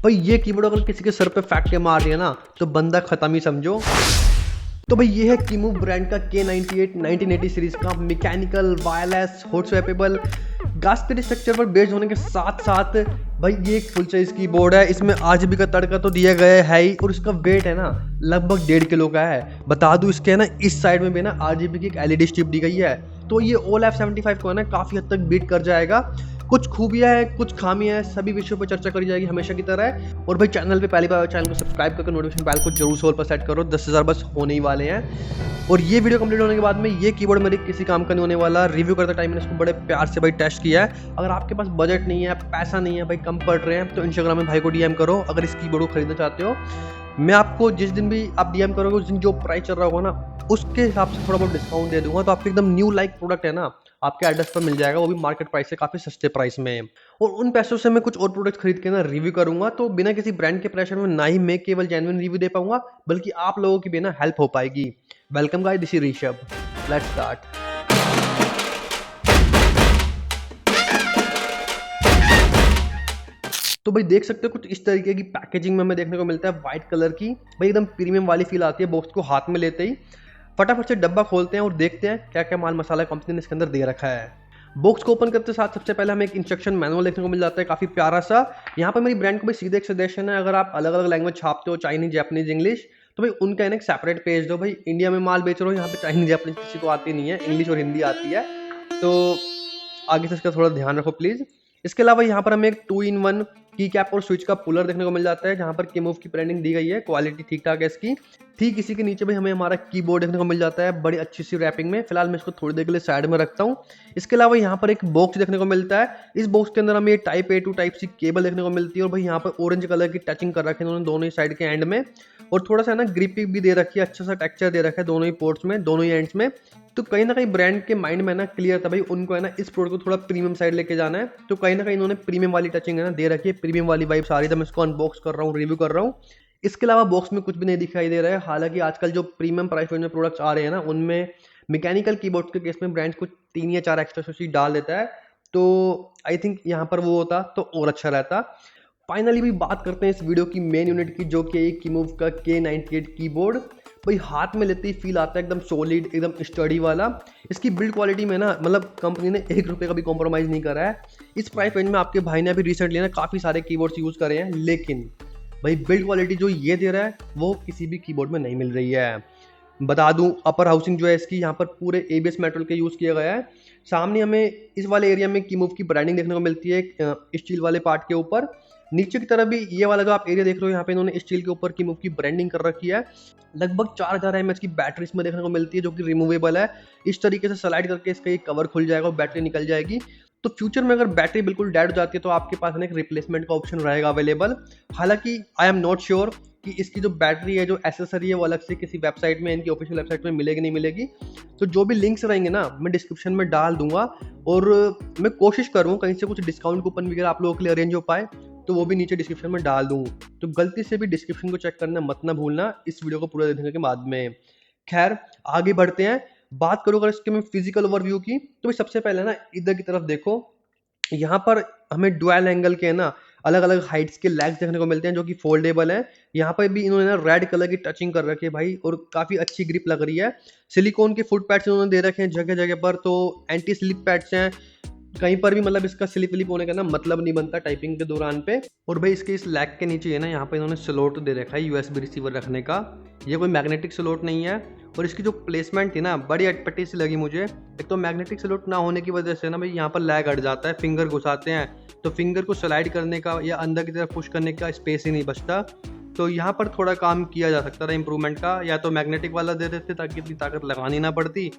भाई ये कीबोर्ड अगर किसी के सर पे फेंक के मार रही है ना तो बंदा खत्म ही समझो। तो भाई ये है कीमूव ब्रांड का K98 1980 सीरीज का mechanical wireless hot swappable gasket structure पर बेस्ड होने के साथ साथ भाई ये एक फुल साइज कीबोर्ड है। इसमें RGB का तड़का तो दिया गया है ही और इसका वेट है ना लगभग 1.5 किलो का है। बता दूं इसके ना इस साइड में भी ना RGB की एक LED स्ट्रिप दी गई है, तो ये OL F75 को है ना काफ़ी हद तक बीट कर जाएगा। कुछ खूबियां हैं, कुछ खामियां हैं, सभी विषयों पर चर्चा करी जाएगी हमेशा की तरह। और भाई चैनल पे पहली बार चैनल को सब्सक्राइब करके नोटिफिकेशन बेल को जरूर सोल पर सेट करो, 10,000 बस होने ही वाले हैं। और ये वीडियो कंप्लीट होने के बाद में ये कीबोर्ड मेरे किसी काम का नहीं होने वाला। रिव्यू करते टाइम मैंने इसको बड़े प्यार से भाई टेस्ट किया है। अगर आपके पास बजट नहीं है, पैसा नहीं है, भाई कम पड़ रहे हैं, तो इंस्टाग्राम में भाई को DM करो अगर इस कीबोर्ड को खरीदना चाहते हो। मैं आपको जिस दिन भी आप DM करोगे उस दिन जो प्राइस चल रहा होगा ना उसके हिसाब से थोड़ा बहुत डिस्काउंट दे दूंगा, तो आपको एकदम न्यू लाइक प्रोडक्ट है ना आपके एड्रेस पर मिल जाएगा, वो भी मार्केट प्राइस से काफ़ी सस्ते प्राइस में। और उन पैसों से मैं कुछ और प्रोडक्ट खरीद के ना रिव्यू करूंगा, तो बिना किसी ब्रांड के प्रेशर में ना ही मैं केवल जेन्युइन रिव्यू दे पाऊंगा बल्कि आप लोगों की भी ना हेल्प हो पाएगी। Welcome guys, this is Rishabh, let's start. तो भाई देख सकते हो कुछ इस तरीके की पैकेजिंग में हमें देखने को मिलता है, व्हाइट कलर की। भाई एकदम प्रीमियम वाली फील आती है बॉक्स को हाथ में लेते ही। फटाफट से डब्बा खोलते हैं और देखते हैं क्या क्या माल मसाला कंपनी ने इसके अंदर दे रखा है। बॉक्स को ओपन करते साथ सबसे पहले हमें एक इंस्ट्रक्शन मैनुअल देखने को मिल जाता है, काफ़ी प्यारा सा। यहाँ पर मेरी ब्रांड को भाई सीधे एक सजेशन है, अगर आप अलग अलग लैंग्वेज छापते हो, चाइनीज, जापानीज, इंग्लिश, तो भाई उनका एक सेपरेट पेज दो। भाई इंडिया में माल बेच रहे हो, यहाँ पे चाइनीज जापानीज किसी को आती नहीं है, इंग्लिश और हिंदी आती है, तो आगे से इसका थोड़ा ध्यान रखो प्लीज़। इसके अलावा यहाँ पर हमें एक 2-in-1 की कैप और स्विच का पुलर देखने को मिल जाता है, जहाँ पर कीमूव की ब्रांडिंग दी गई है, क्वालिटी ठीक ठाक है इसकी। ठीक इसी के नीचे भी हमें हमारा कीबोर्ड देखने को मिल जाता है बड़ी अच्छी सी रैपिंग में। फिलहाल मैं इसको थोड़ी देर के लिए साइड में रखता हूँ। इसके अलावा यहाँ पर एक बॉक्स देखने को मिलता है, इस बॉक्स के अंदर हमें type A to type C cable देखने को मिलती है। और भाई यहाँ पर ऑरेंज कलर की टचिंग कर रखी है इन्होंने दोनों ही साइड के एंड में, और थोड़ा सा ना ग्रिपिंग भी दे रखी है, अच्छा सा टेक्सचर दे रखा है दोनों ही पोर्ट्स में, दोनों ही एंड्स में। तो कहीं ना कहीं ब्रांड के माइंड में ना क्लियर था भाई उनको है ना इस प्रोडक्ट को थोड़ा प्रीमियम साइड लेके जाना है, तो कहीं ना कहीं इन्होंने प्रीमियम वाली टचिंग है ना दे रखी है, प्रीमियम वाली वाइब्स आ रही है। मैं इसको अनबॉक्स कर रहा हूँ, रिव्यू कर रहा हूँ। इसके अलावा बॉक्स में कुछ भी नहीं दिखाई दे रहा है। हालांकि आजकल जो प्रीमियम प्राइस रेंज में प्रोडक्ट्स आ रहे हैं ना उनमें मैकेनिकल कीबोर्ड के केस में ब्रांड्स कुछ 3 या 4 एक्स्ट्रा चीज डाल देता है, तो आई थिंक यहाँ पर वो होता तो और अच्छा रहता। फाइनली भी बात करते हैं इस वीडियो की मेन यूनिट की, जो कि कीमूव का K98 कीबोर्ड। भाई हाथ में लेते ही फील आता है एकदम सॉलिड, एकदम स्टडी वाला। इसकी बिल्ड क्वालिटी में ना मतलब कंपनी ने 1 रुपये का भी कॉम्प्रोमाइज़ नहीं करा है। इस प्राइस रेंज में आपके भाई ने अभी रिसेंटली ना काफ़ी सारे कीबोर्ड्स यूज़ करे हैं, लेकिन भाई बिल्ड क्वालिटी जो ये दे रहा है वो किसी भी कीबोर्ड में नहीं मिल रही है। बता दूं अपर हाउसिंग जो है इसकी यहाँ पर पूरे ABS मेटल के यूज़ किया गया है। सामने हमें इस वाले एरिया में कीमूव की ब्रांडिंग देखने को मिलती है स्टील वाले पार्ट के ऊपर। नीचे की तरफ भी ये वाला जो आप एरिया देख रहे हो, यहाँ पे इन्होंने स्टील के ऊपर कीमूव की ब्रांडिंग कर रखी है। लगभग 4000 mAh की बैटरी इसमें देखने को मिलती है, जो कि रिमूवेबल है। इस तरीके से स्लाइड करके इसका ये कवर खुल जाएगा और बैटरी निकल जाएगी। तो फ्यूचर में अगर बैटरी बिल्कुल डेड हो जाती है तो आपके पास एक रिप्लेसमेंट का ऑप्शन रहेगा अवेलेबल। हालांकि आई एम नॉट श्योर कि इसकी जो बैटरी है, जो एसेसरी है, वो अलग से किसी वेबसाइट में, इनकी ऑफिशियल वेबसाइट में मिलेगी नहीं मिलेगी। तो जो भी लिंक्स रहेंगे ना मैं डिस्क्रिप्शन में डाल दूंगा, और मैं कोशिश करूँ कहीं से कुछ डिस्काउंट कूपन वगैरह आप लोगों के लिए अरेंज हो पाए, तो वो भी नीचे डिस्क्रिप्शन में डाल दूँ। तो गलती से भी डिस्क्रिप्शन को चेक करना मत ना भूलना इस वीडियो को पूरा देखने के बाद में। खैर आगे बढ़ते हैं। बात करूँ अगर इसके मैं फिजिकल ओवरव्यू की, तो भाई सबसे पहले ना इधर की तरफ देखो, यहाँ पर हमें डुअल एंगल के ना अलग अलग हाइट्स के लेग्स देखने को मिलते हैं, जो कि फोल्डेबल है। यहाँ पर भी इन्होंने ना रेड कलर की टचिंग कर रखी है भाई, और काफ़ी अच्छी ग्रिप लग रही है। सिलिकॉन के फुट पैड्स इन्होंने दे रखे हैं जगह जगह पर, तो एंटी स्लिप पैड्स हैं। कहीं पर भी मतलब इसका स्लिप विलिप होने का ना मतलब नहीं बनता टाइपिंग के दौरान पे। और भाई इसके इस लैग के नीचे है ना यहाँ पे इन्होंने स्लॉट दे रखा है USB रिसीवर रखने का। ये कोई मैग्नेटिक स्लॉट नहीं है, और इसकी जो प्लेसमेंट थी ना बड़ी अटपटी सी लगी मुझे। एक तो मैग्नेटिक स्लॉट ना होने की वजह से ना भाई यहाँ पर लैग अट जाता है, फिंगर घुसाते हैं तो फिंगर को स्लाइड करने का या अंदर की तरफ पुश करने का स्पेस ही नहीं बचता। तो यहाँ पर थोड़ा काम किया जा सकता था इम्प्रूवमेंट का, या तो मैग्नेटिक वाला दे देते ताकि इतनी ताकत लगानी ना पड़ती,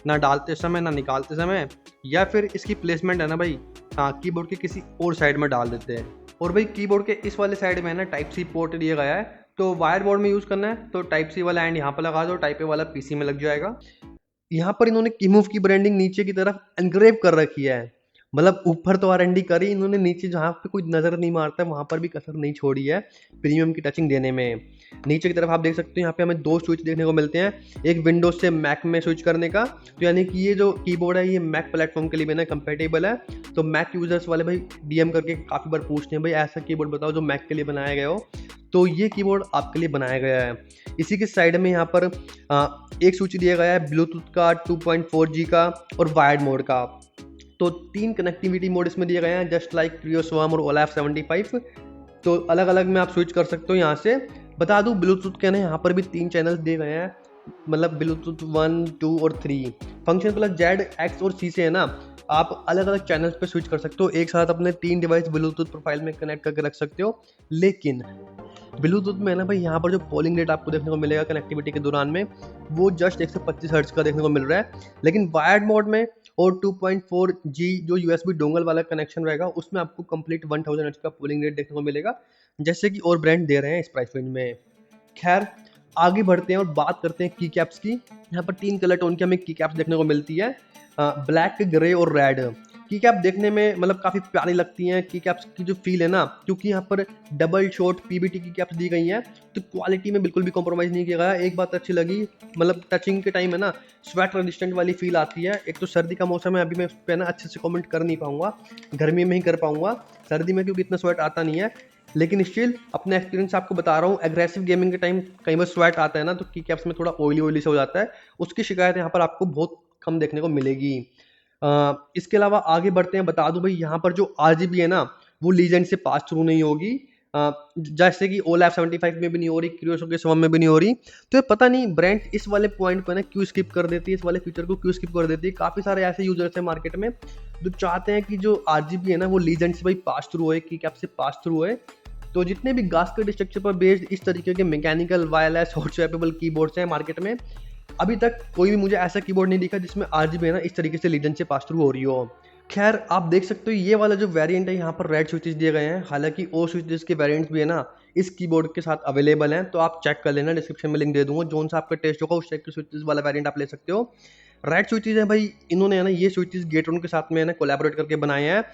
ना डालते समय ना निकालते समय, या फिर इसकी प्लेसमेंट है ना भाई, हाँ कीबोर्ड के किसी और साइड में डाल देते हैं। और भाई कीबोर्ड के इस वाले साइड में ना टाइप C पोर्ट दिया गया है, तो वायर बोर्ड में यूज़ करना है तो टाइप C वाला एंड यहाँ पर लगा दो, टाइप A वाला PC में लग जाएगा। यहाँ पर इन्होंने कीमूव की ब्रांडिंग नीचे की तरफ एनग्रेव कर रखी है। मतलब ऊपर तो R&D करी इन्होंने, नीचे जहाँ पे कोई नज़र नहीं मारता है वहाँ पर भी कसर नहीं छोड़ी है प्रीमियम की टचिंग देने में। नीचे की तरफ आप देख सकते हो यहाँ पे हमें 2 स्विच देखने को मिलते हैं, एक विंडोज से मैक में स्विच करने का, तो यानी कि ये जो कीबोर्ड है ये मैक प्लेटफॉर्म के लिए बना कंपेटेबल है। तो मैक यूजर्स वाले भाई डीएम करके काफ़ी बार पूछते हैं भाई ऐसा कीबोर्ड बताओ जो मैक के लिए बनाया गया हो, तो ये कीबोर्ड आपके लिए बनाया गया है। इसी के साइड में यहाँ पर एक स्विच दिया गया है ब्लूटूथ का 2.4G का और वायर्ड मोड का। तो 3 कनेक्टिविटी मोड इसमें दिए गए हैं जस्ट लाइक ट्रियो स्वार्म और ओला F75। तो अलग अलग में आप स्विच कर सकते हो यहाँ से। बता दूँ ब्लूटूथ के ना यहाँ पर भी 3 चैनल्स दिए गए हैं, मतलब ब्लूटूथ 1, 2 और 3। फंक्शन प्लस Z, X और C से है ना आप अलग अलग चैनल्स पे स्विच कर सकते हो, एक साथ अपने 3 डिवाइस ब्लूटूथ प्रोफाइल में कनेक्ट करके रख सकते हो। लेकिन ब्लूटूथ में है ना भाई यहाँ पर जो पोलिंग रेट आपको देखने को मिलेगा कनेक्टिविटी के दौरान में वो जस्ट 125 हर्ट्ज का देखने को मिल रहा है। लेकिन वायर्ड मोड में और 2.4G जो USB डोंगल वाला कनेक्शन रहेगा उसमें आपको कंप्लीट 1000 हर्ट्ज का पोलिंग रेट देखने को मिलेगा, जैसे कि और ब्रांड दे रहे हैं इस प्राइस रेंज में। खैर आगे बढ़ते हैं और बात करते हैं की कैप्स की। यहाँ पर 3 कलर टोन की हमें की कैप्स देखने को मिलती है, ब्लैक, ग्रे और रेड। की कैप देखने में मतलब काफ़ी प्यारी लगती हैं। की कैप्स की जो फील है ना, क्योंकि यहाँ पर डबल शॉट PBT की कैप्स दी गई हैं तो क्वालिटी में बिल्कुल भी कॉम्प्रोमाइज़ नहीं किया गया। एक बात अच्छी लगी, मतलब टचिंग के टाइम है ना स्वेट रेजिस्टेंट वाली फील आती है। एक तो सर्दी का मौसम है, अभी मैं उस पर ना अच्छे से कमेंट कर नहीं पाऊंगा, गर्मी में ही कर पाऊंगा, सर्दी में क्योंकि इतना स्वेट आता नहीं है। लेकिन स्टिल अपना एक्सपीरियंस आपको बता रहा हूँ, एग्रेसिव गेमिंग के टाइम कई बार स्वेट आता है ना तो की कैप्स में थोड़ा ऑयली से हो जाता है, उसकी शिकायत यहाँ पर आपको बहुत कम देखने को मिलेगी। इसके अलावा आगे बढ़ते हैं। बता दूं भाई यहाँ पर जो RGB है ना वो लीजेंड से पास थ्रू नहीं होगी, जैसे कि ओला F75 में भी नहीं हो रही, क्रियोसो के स्वार्म में भी नहीं हो रही। तो ये पता नहीं ब्रांड इस वाले पॉइंट पर ना क्यों स्किप कर देती है, इस वाले फीचर को क्यों स्किप कर देती है। काफ़ी सारे ऐसे यूजर्स हैं मार्केट में जो चाहते हैं कि जो RGB है ना वो लीजेंड से भाई पास थ्रू होए, की कैप से पास थ्रू होए। तो जितने भी गास्केट स्ट्रक्चर पर बेस्ड इस तरीके के mechanical wireless hot swappable keyboards हैं मार्केट में, अभी तक कोई भी मुझे ऐसा कीबोर्ड नहीं दिखा जिसमें RGB है ना इस तरीके से लीजेंड से पास थ्रू हो रही हो। खैर आप देख सकते हो ये वाला जो वेरिएंट है यहाँ पर रेड स्विचेस दिए गए हैं, हालांकि और स्विचेस के वेरिएंट्स भी है ना इस कीबोर्ड के साथ अवेलेबल हैं, तो आप चेक कर लेना, डिस्क्रिप्शन में लिंक दे दूंगा, जोन सा आपका टेस्ट होगा उस टाइप के स्विचेस वाला वेरिएंट आप ले सकते हो। रेड स्विचेस है भाई, इन्होंने है ना ये स्विचेस गेट्रॉन के साथ में है ना कोलैबोरेट करके बनाए हैं।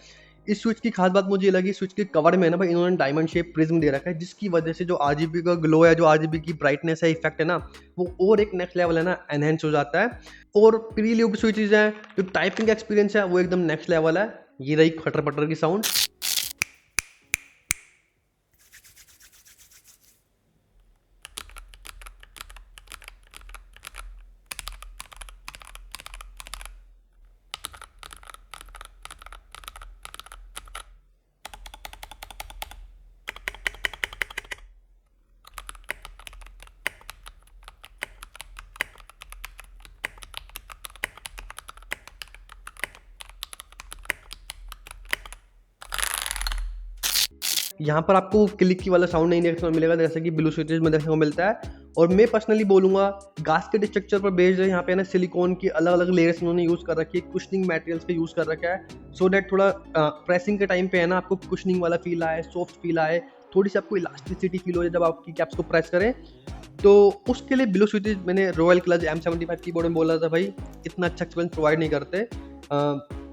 इस स्विच की खास बात मुझे ये लगी, स्विच के कवर में ना भाई इन्होंने डायमंड शेप प्रिज्म दे रखा है, जिसकी वजह से जो RGB का ग्लो है, जो RGB की ब्राइटनेस है, इफेक्ट है ना वो और एक नेक्स्ट लेवल है ना एनहेंस हो जाता है। और प्री ल्यूब्ड स्विचेस हैं, जो टाइपिंग एक्सपीरियंस है वो एकदम नेक्स्ट लेवल है। ये रही खटर पटर की साउंड। यहाँ पर आपको क्लिक की वाला साउंड नहीं देखने को मिलेगा जैसे कि ब्लू स्विचेस में देखने को मिलता है। और मैं पर्सनली बोलूँगा गास्केट स्ट्रक्चर पर बेस्ड है, यहाँ पे ना सिलिकॉन की अलग अलग लेयर्स उन्होंने यूज़ कर रखी है, कुशनिंग मटेरियल्स का यूज़ कर रखा है, सो दैट थोड़ा प्रेसिंग के टाइम पे है ना आपको कुशनिंग वाला फील आए, सॉफ्ट फील आए, थोड़ी सी आपको इलास्टिसिटी फील हो जाए जब आपकी कैप्स को प्रेस करें। तो उसके लिए ब्लू स्विचेस मैंने रॉयल क्लच M75 कीबोर्ड में बोला था भाई इतना अच्छा एक्सपीरियंस प्रोवाइड नहीं करते।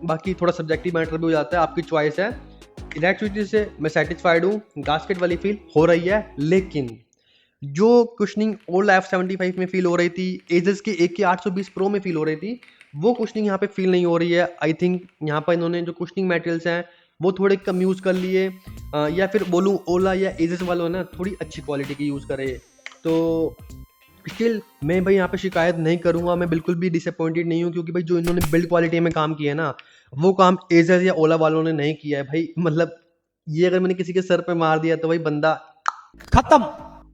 बाकी थोड़ा सब्जेक्टिव मैटर भी हो जाता है, आपकी चॉइस है। रेड स्विचेस से मैं सेटिस्फाइड हूँ, गास्केट वाली फील हो रही है, लेकिन जो कुशनिंग ओला F75 में फील हो रही थी, एजस के AK820 प्रो में फील हो रही थी, वो कुशनिंग यहाँ पे फील नहीं हो रही है। आई थिंक यहाँ पर इन्होंने जो कुशनिंग मटेरियल्स हैं वो थोड़े कम यूज़ कर लिए, या फिर बोलूँ ओला या एजस वालों ने थोड़ी अच्छी क्वालिटी की यूज़ करे। तो स्टिल मैं भाई यहाँ पे शिकायत नहीं करूँगा, मैं बिल्कुल भी डिसअपॉइंटेड नहीं हूँ, क्योंकि भाई जो इन्होंने बिल्ड क्वालिटी में काम किया है ना वो काम एजस या ओला वालों ने नहीं किया है भाई। मतलब ये अगर मैंने किसी के सर पे मार दिया तो भाई बंदा खत्म।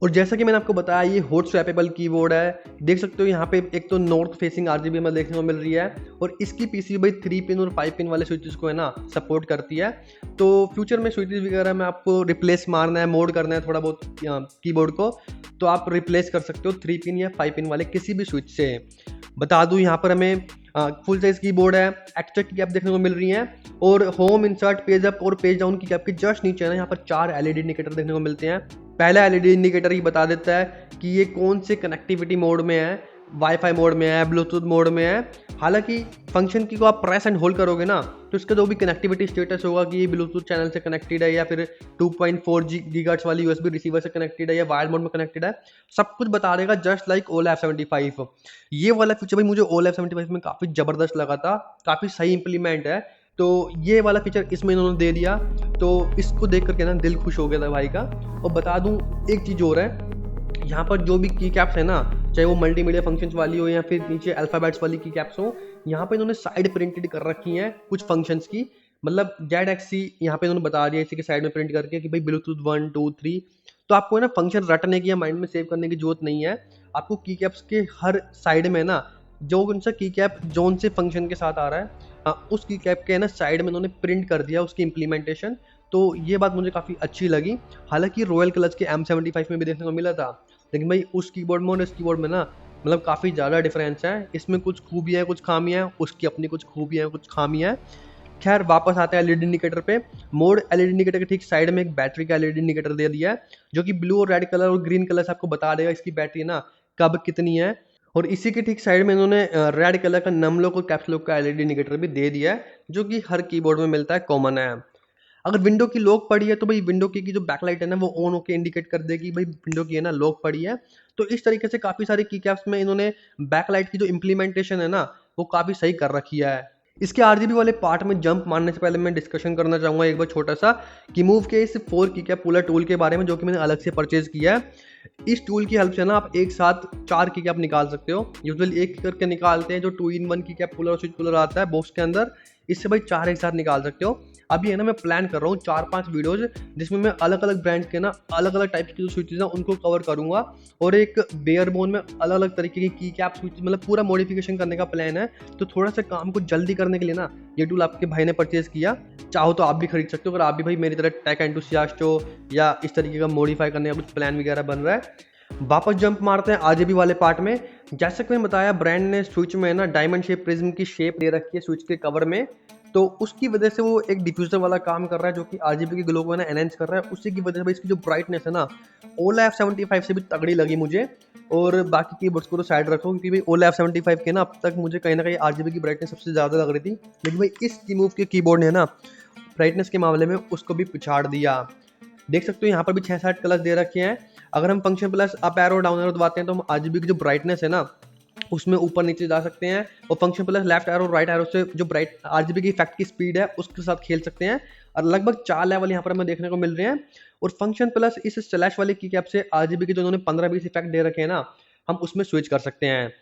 और जैसा कि मैंने आपको बताया ये हॉट स्वैपेबल कीबोर्ड है, देख सकते हो यहाँ पे एक तो नॉर्थ फेसिंग RGB में देखने को मिल रही है, और इसकी पीसी भाई 3 पिन और 5 पिन वाले स्विचेस को है ना सपोर्ट करती है। तो फ्यूचर में स्विचेस वगैरह में आपको रिप्लेस मारना है, मोड करना है थोड़ा बहुत कीबोर्ड को, तो आप रिप्लेस कर सकते हो 3 पिन या 5 पिन वाले किसी भी स्विच से। बता दूं यहाँ पर हमें फुल साइज कीबोर्ड है, एक्स्ट्रा की कैप देखने को मिल रही है, और होम, इंसर्ट, पेज अप और पेज डाउन की कैप के जस्ट नीचे है ना यहाँ पर 4 LED इंडिकेटर देखने को मिलते हैं। पहला LED इंडिकेटर ही बता देता है कि ये कौन से कनेक्टिविटी मोड में है, वाईफाई मोड में है, ब्लूटूथ मोड में है। हालांकि फंक्शन की को आप प्रेस एंड होल्ड करोगे ना तो इसका जो भी कनेक्टिविटी स्टेटस होगा कि ये ब्लूटूथ चैनल से कनेक्टेड है या फिर 2.4 गीगाहर्ट्ज वाली यूएसबी रिसीवर से कनेक्टेड है या वायर्ड मोड में कनेक्टेड है, सब कुछ बता देगा जस्ट लाइक ओला F75। ये वाला फीचर भाई मुझे ओला F75 में काफ़ी ज़बरदस्त लगा था, काफ़ी सही इंप्लीमेंट है। तो ये वाला फीचर इसमें इन्होंने दे दिया, तो इसको देख करके ना दिल खुश हो गया था भाई का। और बता दूँ एक चीज़ और है, यहाँ पर जो भी की कैप्स है ना, चाहे वो मल्टीमीडिया फंक्शंस वाली हो या फिर नीचे अल्फ़ाबेट्स वाली की कैप्स हो, यहाँ पे इन्होंने साइड प्रिंटेड कर रखी हैं कुछ फंक्शंस की। मतलब ZXC यहाँ पे इन्होंने बता दिया इसी के साइड में प्रिंट करके कि भाई ब्लूटूथ 1 2 3। तो आपको है ना फंक्शन रटने की या माइंड में सेव करने की जरूरत नहीं है। आपको की कैप्स के हर साइड में ना जो कौन सा की कैप जोन से फंक्शन के साथ आ रहा है, हाँ उस की कैप के है ना साइड में इन्होंने प्रिंट कर दिया उसकी इम्प्लीमेंटेशन। तो ये बात मुझे काफ़ी अच्छी लगी। हालांकि रॉयल क्लच के M75 में भी देखने को मिला था, लेकिन भाई उस कीबोर्ड में और इस कीबोर्ड में ना मतलब काफ़ी ज़्यादा डिफरेंस है। इसमें कुछ खूबियाँ कुछ खामियाँ हैं, उसकी अपनी कुछ खूबियाँ कुछ खामियाँ हैं। खैर वापस आते हैं एलईडी इंडिकेटर पे। मोड एलईडी इंडिकेटर के ठीक साइड में एक बैटरी का एलईडी इंडिकेटर दे दिया है, जो कि ब्लू और रेड कलर और ग्रीन कलर से आपको बता देगा इसकी बैटरी ना कब कितनी है। और इसी के ठीक साइड में इन्होंने रेड कलर का नम लॉक और कैप्स लॉक का एलईडी इंडिकेटर भी दे दिया है, जो कि हर कीबोर्ड में मिलता है, कॉमन है। अगर विंडो की लॉक पड़ी है तो भाई विंडो की जो बैकलाइट है ना वो ऑन होकर इंडिकेट कर देगी भाई विंडो की है ना लॉक पड़ी है। तो इस तरीके से काफ़ी सारे की कैप्स में इन्होंने बैकलाइट की जो इम्प्लीमेंटेशन है ना वो काफ़ी सही कर रखी है। इसके आरजीबी वाले पार्ट में जंप मारने से पहले मैं डिस्कशन करना चाहूँगा एक बार छोटा सा कि मूव के इस 4 की कैप पुलर टूल के बारे में, जो कि मैंने अलग से परचेज किया है। इस टूल की हेल्प से ना आप एक साथ 4 की कैप निकाल सकते हो। यूजुअली एक करके निकालते हैं जो 2-in-1 की कैप पुलर और स्विच पुलर आता है बॉक्स के अंदर, इससे भाई 4 एक साथ निकाल सकते हो। अभी है ना मैं प्लान कर रहा हूँ 4-5 वीडियोज जिसमें मैं अलग अलग ब्रांड के ना अलग अलग टाइप की जो स्विचेज हैं उनको कवर करूंगा, और एक बेयर बोन में अलग अलग तरीके की कैप स्विच मतलब पूरा मॉडिफिकेशन करने का प्लान है। तो थोड़ा सा काम को जल्दी करने के लिए ना ये टूल आपके भाई ने परचेज किया, चाहो तो आप भी खरीद सकते हो अगर आप भी भाई मेरी तरह टेक एंथुसियास्ट हो या इस तरीके का मॉडिफाई करने का कुछ प्लान वगैरह बन रहा है। वापस जंप मारते हैं आरजीबी वाले पार्ट में। जैसा कि मैंने बताया ब्रांड ने स्विच में ना डायमंड शेप प्रिज्म की शेप दे रखी है स्विच के कवर में, तो उसकी वजह से वो एक डिफ्यूजर वाला काम कर रहा है जो कि आरजीबी के ग्लो को ना एनहेंस कर रहा है। उसी की वजह से इसकी जो ब्राइटनेस है ना ओला F75 से भी तगड़ी लगी मुझे। और बाकी कीबोर्ड्स को तो साइड रखो क्योंकि भाई ओला F75 के ना अब तक मुझे कहीं ना कहीं आरजीबी की ब्राइटनेस सबसे ज़्यादा लग रही थी, लेकिन भाई इस कीमूव के कीबोर्ड ने ना ब्राइटनेस के मामले में उसको भी पिछाड़ दिया। देख सकते हो यहाँ पर भी 6-7 कलर्स दे रखे हैं। अगर हम function plus up arrow down arrow दबाते हैं तो हम आरजीबी की जो ब्राइटनेस है ना उसमें ऊपर नीचे जा सकते हैं, और function plus left arrow right arrow से जो ब्राइट आरजीबी की इफेक्ट की स्पीड है उसके साथ खेल सकते हैं। और लगभग 4 लेवल यहाँ पर हमें देखने को मिल रहे हैं। और फंक्शन प्लस इस स्लैश वाले की कैप से आरजीबी के जो उन्होंने 15-20 इफेक्ट दे रखे हैं ना हम उसमें स्विच कर सकते हैं।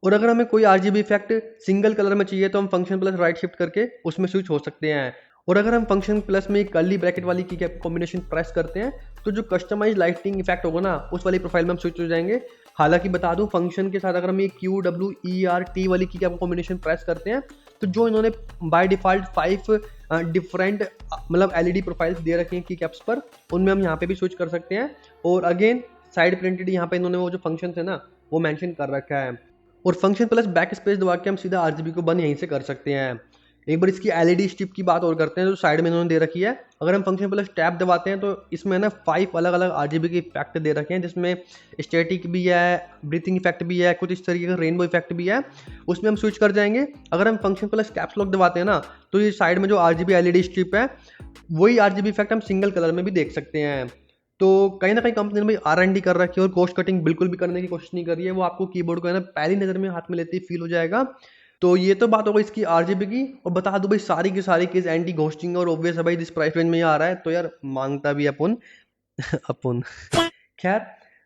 और अगर हमें कोई आरजीबी इफेक्ट सिंगल कलर में चाहिए तो हम फंक्शन प्लस राइट शिफ्ट करके उसमें स्विच हो सकते हैं। और अगर हम फंक्शन प्लस में कर्ली ब्रैकेट वाली की कैप कॉम्बिनेशन प्रेस करते हैं तो जो कस्टमाइज लाइटिंग इफेक्ट होगा ना उस वाली प्रोफाइल में हम स्विच हो जाएंगे। हालांकि बता दूं फंक्शन के साथ अगर हम ये QWERT वाली की कैप कॉम्बिनेशन प्रेस करते हैं तो जो इन्होंने बाय डिफॉल्ट 5 डिफरेंट मतलब एलईडी प्रोफाइल्स दे रखे हैं की कैप्स पर, उनमें हम यहाँ पे भी स्विच कर सकते हैं। और अगेन साइड प्रिंटेड यहाँ पे इन्होंने वो जो फंक्शन है ना वो मेंशन कर रखा है। और फंक्शन प्लस बैक स्पेस दबा के हम सीधा आरजीबी को बंद यहीं से कर सकते हैं। एक बार इसकी एलईडी स्ट्रिप की बात और करते हैं जो साइड में इन्होंने दे रखी है। अगर हम फंक्शन प्लस टैब दबाते हैं तो इसमें ना 5 अलग अलग आरजीबी के इफेक्ट दे रखे हैं, जिसमें स्टैटिक भी है, ब्रीथिंग इफेक्ट भी है, कुछ इस तरीके का रेनबो इफेक्ट भी है, उसमें हम स्विच कर जाएंगे। अगर हम फंक्शन प्लस कैप्स लॉक दबाते हैं ना तो ये साइड में जो आरजीबी एलईडी स्ट्रिप है वही आरजीबी इफेक्ट हम सिंगल कलर में भी देख सकते हैं। तो कहीं ना कहीं कंपनी ने भाई R&D कर रखी है और कॉस्ट कटिंग बिल्कुल भी करने की कोशिश नहीं कर रही है। वो आपको कीबोर्ड को है ना पहली नज़र में हाथ में लेते ही फील हो जाएगा। तो ये तो बात होगी इसकी आरजीबी की। और बता दूं भाई सारी की सारी केस एंटी घोस्टिंग और ऑब्वियस है भाई जिस प्राइस रेंज में ये आ रहा है तो यार मांगता भी अपन अपन खैर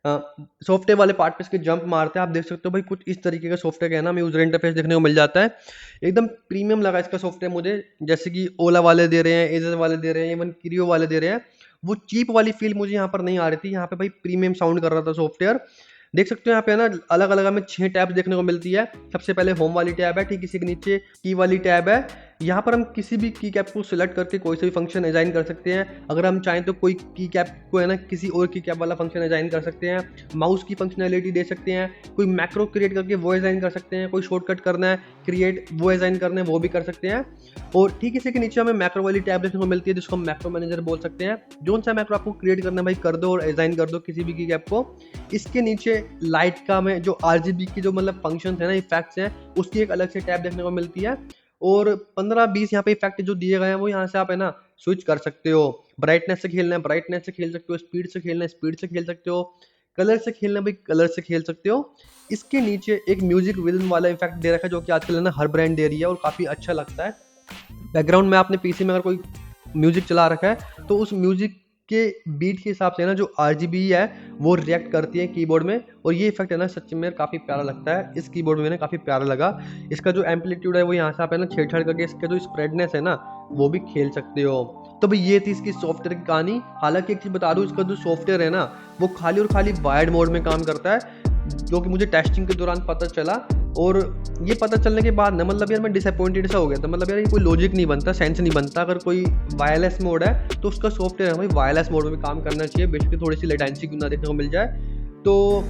सॉफ्टवेयर वाले पार्ट पे इसके जंप मारते हैं। आप देख सकते हो भाई कुछ इस तरीके का सॉफ्टवेयर का है ना हमें यूजर इंटरफेस देखने को मिल जाता है। एकदम प्रीमियम लगा इसका सॉफ्टवेयर मुझे, जैसे कि ओला वाले दे रहे हैं, एजर वाले दे रहे हैं, इवन क्रियो वाले दे रहे हैं। वो चीप वाली फील मुझे यहाँ पर नहीं आ रही थी। यहाँ पे भाई प्रीमियम साउंड कर रहा था सॉफ्टवेयर। देख सकते हो यहाँ पे ना अलग अलग हमें 6 टैब्स देखने को मिलती है। सबसे पहले होम वाली टैब है, ठीक इसी के नीचे की वाली टैब है, यहाँ पर हम किसी भी की कैप को सिलेक्ट करके कोई सा भी फंक्शन असाइन कर सकते हैं। अगर हम चाहें तो कोई की कैप को है ना किसी और की कैप वाला फंक्शन असाइन कर सकते हैं, माउस की फंक्शनैलिटी दे सकते हैं, कोई मैक्रो क्रिएट करके वो असाइन कर सकते हैं, कोई शॉर्टकट करना है क्रिएट वो असाइन करना है वो भी कर सकते हैं। और ठीक इसी के नीचे हमें मैक्रो वाली टैब देखने को मिलती है जिसको हम मैक्रो मैनेजर बोल सकते हैं। जो सा मैक्रो आपको क्रिएट करना है भाई कर दो और असाइन कर दो किसी भी की कैप को। इसके नीचे लाइट का में जो RGB की जो मतलब फंक्शन है ना, इफेक्ट्स हैं, उसकी एक अलग से टैब देखने को मिलती है। और 15-20 यहाँ पे इफेक्ट जो दिए गए हैं वो यहाँ से आप है ना स्विच कर सकते हो। ब्राइटनेस से खेलना है ब्राइटनेस से खेल सकते हो, स्पीड से खेलना है स्पीड से खेल सकते हो, कलर से खेलना है भाई कलर से खेल सकते हो। इसके नीचे एक म्यूजिक रिदम वाला इफेक्ट दे रखा है जो कि आजकल है ना हर ब्रांड दे रही है और काफ़ी अच्छा लगता है। बैकग्राउंड में आपने पीसी में अगर कोई म्यूजिक चला रखा है तो उस म्यूजिक के बीट के हिसाब से ना जो RGB है वो रिएक्ट करती है कीबोर्ड में। और ये इफेक्ट है ना सच में काफ़ी प्यारा लगता है, इस कीबोर्ड में ना काफ़ी प्यारा लगा। इसका जो एम्पलीट्यूड है वो यहाँ से आप है ना छेड़छाड़ करके इसका जो स्प्रेडनेस है ना वो भी खेल सकते हो। तो भाई ये थी इसकी सॉफ्टवेयर की कहानी। हालांकि एक चीज़ बता दूँ, इसका जो सॉफ्टवेयर है ना वो खाली और खाली वायर्ड मोड में काम करता है, जो कि मुझे टेस्टिंग के दौरान पता चला। और ये पता चलने के बाद ना मतलब यार मैं डिसअपॉइंटेड सा हो गया था। मतलब यार ये कोई लॉजिक नहीं बनता, सेंस नहीं बनता। अगर कोई वायरलेस मोड है तो उसका सॉफ्टवेयर है भाई वायरलेस मोड में काम करना चाहिए, बेशक थोड़ी सी लेटेंसी क्यों ना देखने को मिल जाए। तो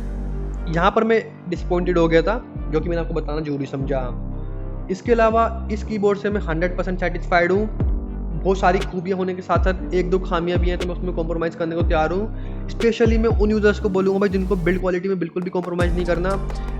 यहाँ पर मैं डिसअपॉइंटेड हो गया था, जो कि मैंने आपको बताना जरूरी समझा। इसके अलावा इस कीबोर्ड से मैं 100% सेटिस्फाइड हूँ। बहुत सारी खूबियाँ होने के साथ साथ एक दो खामियाँ भी हैं, तो मैं उसमें कॉम्प्रोमाइज़ करने को तैयार हूँ। स्पेशली मैं उन यूज़र्स को बोलूँगा भाई जिनको बिल्ड क्वालिटी में बिल्कुल भी कॉम्प्रोमाइज़ नहीं करना।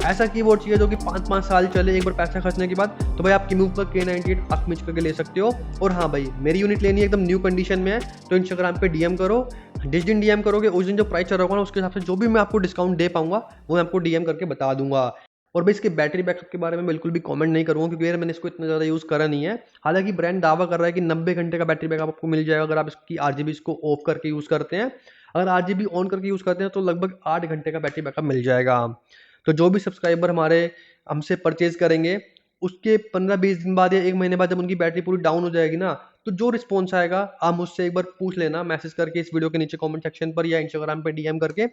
ऐसा कीबोर्ड चाहिए जो कि 5-5 साल चले एक बार पैसा खर्चने के बाद। तो भाई आप कीमूव का K98 आँख मिच करके ले सकते हो। और हाँ भाई मेरी यूनिट लेनी है एकदम न्यू कंडीशन में है, तो इंस्टाग्राम पे DM करो। जिस दिन DM करोगे उस दिन जो प्राइस चल रहा होगा ना उसके हिसाब से जो भी मैं आपको डिस्काउंट दे पाऊंगा वो मैं आपको DM करके बता दूंगा। और भाई इसके बैटरी बैकअप के बारे में बिल्कुल भी कमेंट नहीं करूँगा क्योंकि यार मैंने इसको इतना ज़्यादा यूज़ करा नहीं है। हालांकि ब्रांड दावा कर रहा है कि 90 घंटे का बैटरी बैकअप आपको मिल जाएगा अगर आप इसकी RGB को ऑफ करके यूज़ करते हैं। अगर RGB ऑन करके यूज़ करते हैं तो लगभग 8 घंटे का बैटरी बैकअप मिल जाएगा। तो जो भी सब्सक्राइबर हमारे हमसे परचेज करेंगे उसके 15-20 दिन बाद या 1 महीने बाद जब उनकी बैटरी पूरी डाउन हो जाएगी ना, तो जो रिस्पॉन्स आएगा आप मुझसे एक बार पूछ लेना मैसेज करके इस वीडियो के नीचे कमेंट सेक्शन पर या इंस्टाग्राम पे DM करके।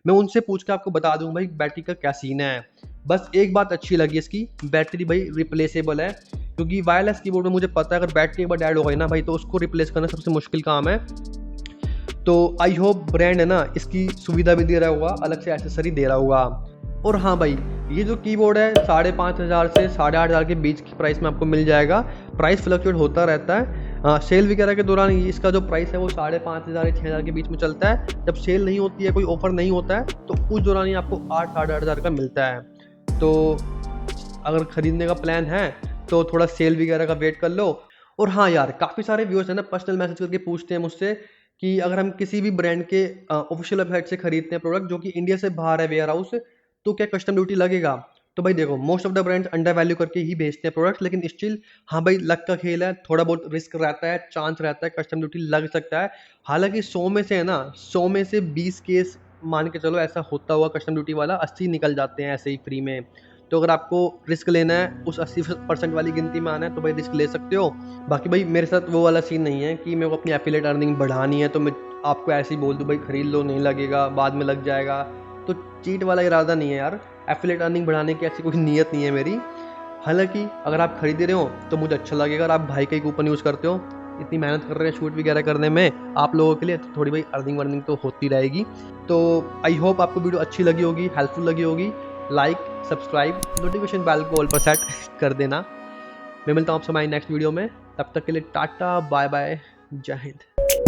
मैं उनसे पूछ के आपको बता दूंगा भाई बैटरी का क्या सीन है। बस एक बात अच्छी लगी इसकी, बैटरी भाई रिप्लेसेबल है, क्योंकि वायरलेस कीबोर्ड में मुझे पता है अगर बैटरी एक बार डेड हो गई ना भाई तो उसको रिप्लेस करना सबसे मुश्किल काम है। तो आई होप ब्रांड है ना इसकी सुविधा भी दे रहा होगा, अलग से एक्सेसरी दे रहा होगा। और हाँ भाई ये जो कीबोर्ड है 5,500 से 8,500 के बीच की प्राइस में आपको मिल जाएगा। प्राइस फ्लक्चुएट होता रहता है। सेल वगैरह के दौरान इसका जो प्राइस है वो 5,500 या 6,000 के बीच में चलता है। जब सेल नहीं होती है, कोई ऑफर नहीं होता है, तो उस दौरान ही आपको 8-8,500 का मिलता है। तो अगर ख़रीदने का प्लान है तो थोड़ा सेल वगैरह का वेट कर लो। और हाँ यार काफ़ी सारे व्यूअर्स हैं ना पर्सनल मैसेज करके पूछते हैं मुझसे कि अगर हम किसी भी ब्रांड के ऑफिशियल वेबसाइट से खरीदते हैं प्रोडक्ट जो कि इंडिया से बाहर है वेयर हाउस, तो क्या कस्टम ड्यूटी लगेगा। तो भाई देखो most of the brands under value करके ही बेचते हैं प्रोडक्ट, लेकिन स्टिल हाँ भाई लक का खेल है, थोड़ा बहुत रिस्क रहता है, चांस रहता है कस्टम ड्यूटी लग सकता है। हालांकि 100 में से है ना 100 में से 20 केस मान के चलो ऐसा होता हुआ कस्टम ड्यूटी वाला 80 निकल जाते हैं ऐसे ही फ्री में। तो अगर आपको रिस्क लेना है उस 80% वाली गिनती में आना है तो भाई रिस्क ले सकते हो। बाकी भाई मेरे साथ वो वाला सीन नहीं है कि मेरे को अपनी एफिलिएट अर्निंग बढ़ानी है तो मैं आपको ऐसे ही बोल दूँ भाई खरीद लो, नहीं लगेगा बाद में लग जाएगा। तो चीट वाला इरादा नहीं है यार, एफिलिएट अर्निंग बढ़ाने की ऐसी कोई नीयत नहीं है मेरी। हालांकि अगर आप खरीद रहे हो तो मुझे अच्छा लगेगा। अगर आप भाई का ही कूपन यूज़ करते हो, इतनी मेहनत कर रहे हैं शूट वगैरह करने में आप लोगों के लिए, तो थोड़ी भाई अर्निंग वर्निंग तो होती रहेगी। तो आई होप आपको वीडियो अच्छी लगी होगी, हेल्पफुल लगी होगी। लाइक सब्सक्राइब नोटिफिकेशन बेल को ऑल पर सेट कर देना। मैं मिलता हूँ आपसे हमारी नेक्स्ट वीडियो में, तब तक के लिए टाटा बाय बाय, जय हिंद।